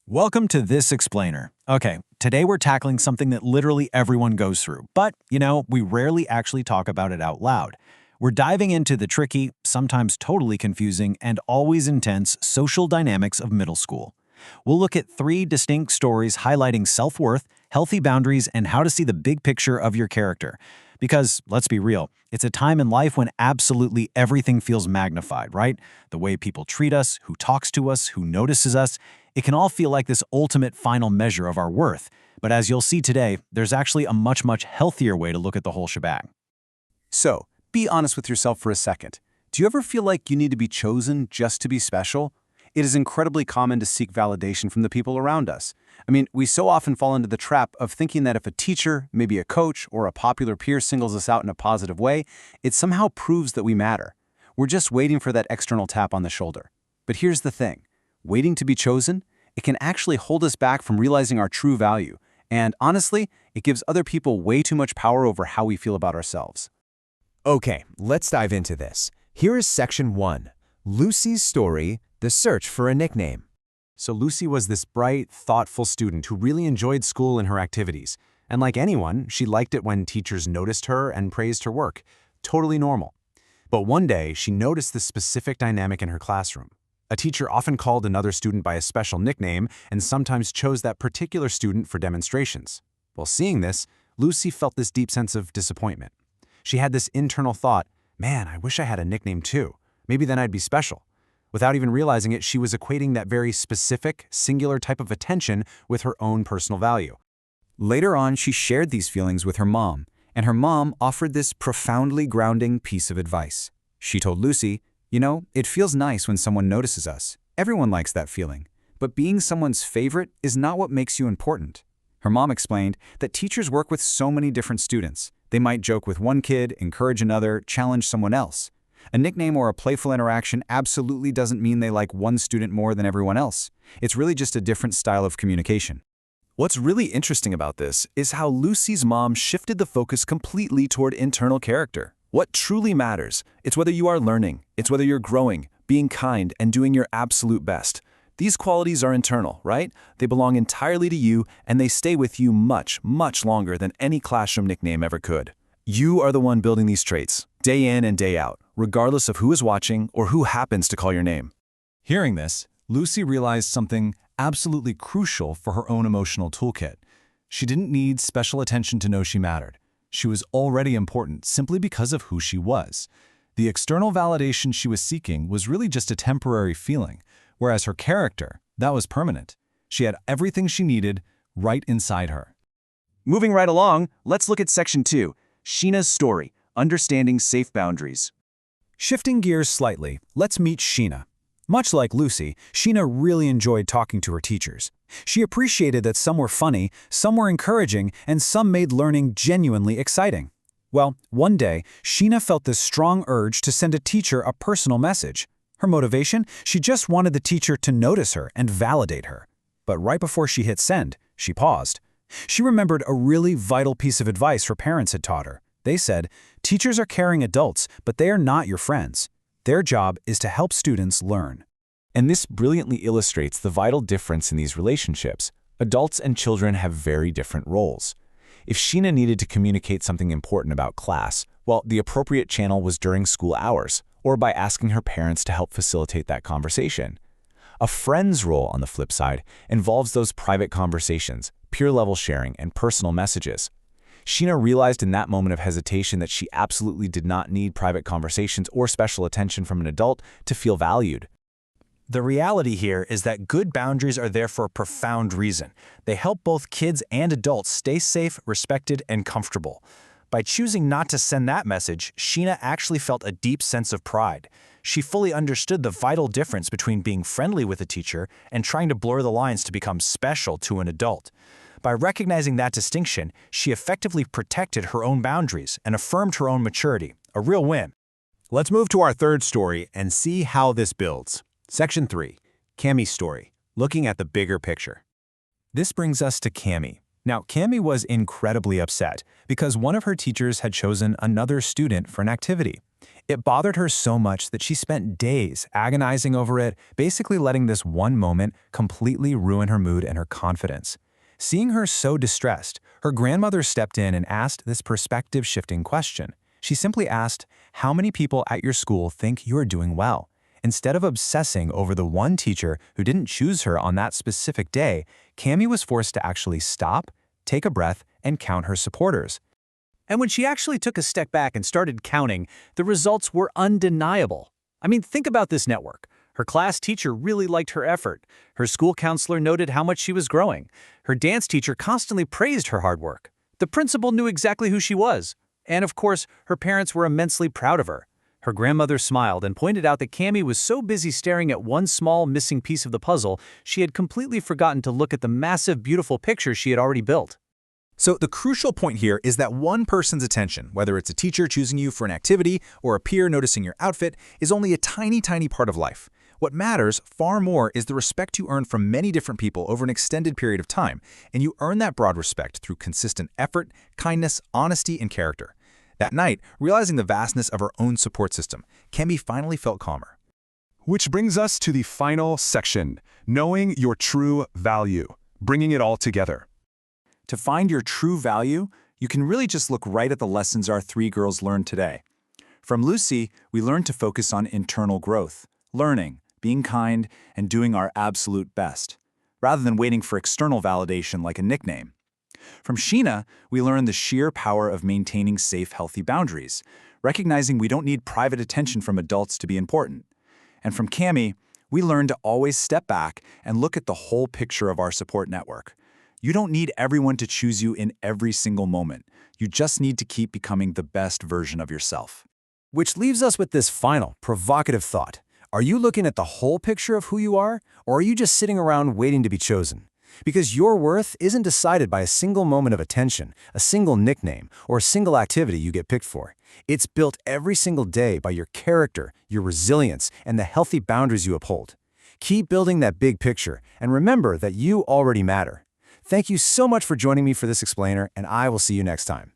Welcome to This Explainer. Okay, today we're tackling something that literally everyone goes through, but, we rarely actually talk about it out loud. We're diving into the tricky, sometimes totally confusing, and always intense social dynamics of middle school. We'll look at three distinct stories highlighting self-worth, healthy boundaries, and how to see the big picture of your character. Because, let's be real, it's a time in life when absolutely everything feels magnified, right? The way people treat us, who talks to us, who notices us, it can all feel like this ultimate final measure of our worth. But as you'll see today, there's actually a much healthier way to look at the whole shebang. So, be honest with yourself for a second. Do you ever feel like you need to be chosen just to be special? It is incredibly common to seek validation from the people around us. We so often fall into the trap of thinking that if a teacher, maybe a coach, or a popular peer singles us out in a positive way, it somehow proves that we matter. We're just waiting for that external tap on the shoulder. But here's the thing. Waiting to be chosen, it can actually hold us back from realizing our true value. And honestly, it gives other people way too much power over how we feel about ourselves. Okay, let's dive into this. Here is Section 1, Lucy's story, the search for a nickname. So Lucy was this bright, thoughtful student who really enjoyed school and her activities. And like anyone, she liked it when teachers noticed her and praised her work. Totally normal. But one day, she noticed this specific dynamic in her classroom. A teacher often called another student by a special nickname and sometimes chose that particular student for demonstrations. While seeing this, Lucy felt this deep sense of disappointment. She had this internal thought, man, I wish I had a nickname too. Maybe then I'd be special. Without even realizing it, she was equating that very specific, singular type of attention with her own personal value. Later on, she shared these feelings with her mom, and her mom offered this profoundly grounding piece of advice. She told Lucy, it feels nice when someone notices us. Everyone likes that feeling. But being someone's favorite is not what makes you important. Her mom explained that teachers work with so many different students. They might joke with one kid, encourage another, challenge someone else. A nickname or a playful interaction absolutely doesn't mean they like one student more than everyone else. It's really just a different style of communication. What's really interesting about this is how Lucy's mom shifted the focus completely toward internal character. What truly matters, it's whether you are learning, it's whether you're growing, being kind, and doing your absolute best. These qualities are internal, right? They belong entirely to you, and they stay with you much longer than any classroom nickname ever could. You are the one building these traits, day in and day out, regardless of who is watching or who happens to call your name. Hearing this, Lucy realized something absolutely crucial for her own emotional toolkit. She didn't need special attention to know she mattered. She was already important simply because of who she was. The external validation she was seeking was really just a temporary feeling, whereas her character, that was permanent. She had everything she needed right inside her. Moving right along, let's look at Section 2, Sheena's story, Understanding Safe Boundaries. Shifting gears slightly, let's meet Sheena. Much like Lucy, Sheena really enjoyed talking to her teachers. She appreciated that some were funny, some were encouraging, and some made learning genuinely exciting. Well, one day, Sheena felt this strong urge to send a teacher a personal message. Her motivation? She just wanted the teacher to notice her and validate her. But right before she hit send, she paused. She remembered a really vital piece of advice her parents had taught her. They said, teachers are caring adults, but they are not your friends. Their job is to help students learn. And this brilliantly illustrates the vital difference in these relationships. Adults and children have very different roles. If Sheena needed to communicate something important about class, well, the appropriate channel was during school hours, or by asking her parents to help facilitate that conversation. A friend's role, on the flip side, involves those private conversations, peer-level sharing, and personal messages. Sheena realized in that moment of hesitation that she absolutely did not need private conversations or special attention from an adult to feel valued. The reality here is that good boundaries are there for a profound reason. They help both kids and adults stay safe, respected, and comfortable. By choosing not to send that message, Sheena actually felt a deep sense of pride. She fully understood the vital difference between being friendly with a teacher and trying to blur the lines to become special to an adult. By recognizing that distinction, she effectively protected her own boundaries and affirmed her own maturity, a real win. Let's move to our third story and see how this builds. Section 3, Cammie's story, looking at the bigger picture. This brings us to Cammie. Now, Cammie was incredibly upset because one of her teachers had chosen another student for an activity. It bothered her so much that she spent days agonizing over it, basically letting this one moment completely ruin her mood and her confidence. Seeing her so distressed, her grandmother stepped in and asked this perspective-shifting question. She simply asked, "How many people at your school think you're doing well?" Instead of obsessing over the one teacher who didn't choose her on that specific day, Cami was forced to actually stop, take a breath, and count her supporters. And when she actually took a step back and started counting, the results were undeniable. I mean, think about this network. Her class teacher really liked her effort. Her school counselor noted how much she was growing. Her dance teacher constantly praised her hard work. The principal knew exactly who she was. And of course, her parents were immensely proud of her. Her grandmother smiled and pointed out that Cami was so busy staring at one small missing piece of the puzzle, she had completely forgotten to look at the massive, beautiful picture she had already built. So the crucial point here is that one person's attention, whether it's a teacher choosing you for an activity or a peer noticing your outfit, is only a tiny, tiny part of life. What matters far more is the respect you earn from many different people over an extended period of time, and you earn that broad respect through consistent effort, kindness, honesty, and character. That night, realizing the vastness of her own support system, Cami finally felt calmer. Which brings us to the final section, knowing your true value, bringing it all together. To find your true value, you can really just look right at the lessons our three girls learned today. From Lucy, we learned to focus on internal growth, learning, being kind, and doing our absolute best, rather than waiting for external validation like a nickname. From Sheena, we learned the sheer power of maintaining safe, healthy boundaries, recognizing we don't need private attention from adults to be important. And from Cami, we learned to always step back and look at the whole picture of our support network. You don't need everyone to choose you in every single moment. You just need to keep becoming the best version of yourself. Which leaves us with this final, provocative thought. Are you looking at the whole picture of who you are, or are you just sitting around waiting to be chosen? Because your worth isn't decided by a single moment of attention, a single nickname, or a single activity you get picked for. It's built every single day by your character, your resilience, and the healthy boundaries you uphold. Keep building that big picture, and remember that you already matter. Thank you so much for joining me for this explainer, and I will see you next time.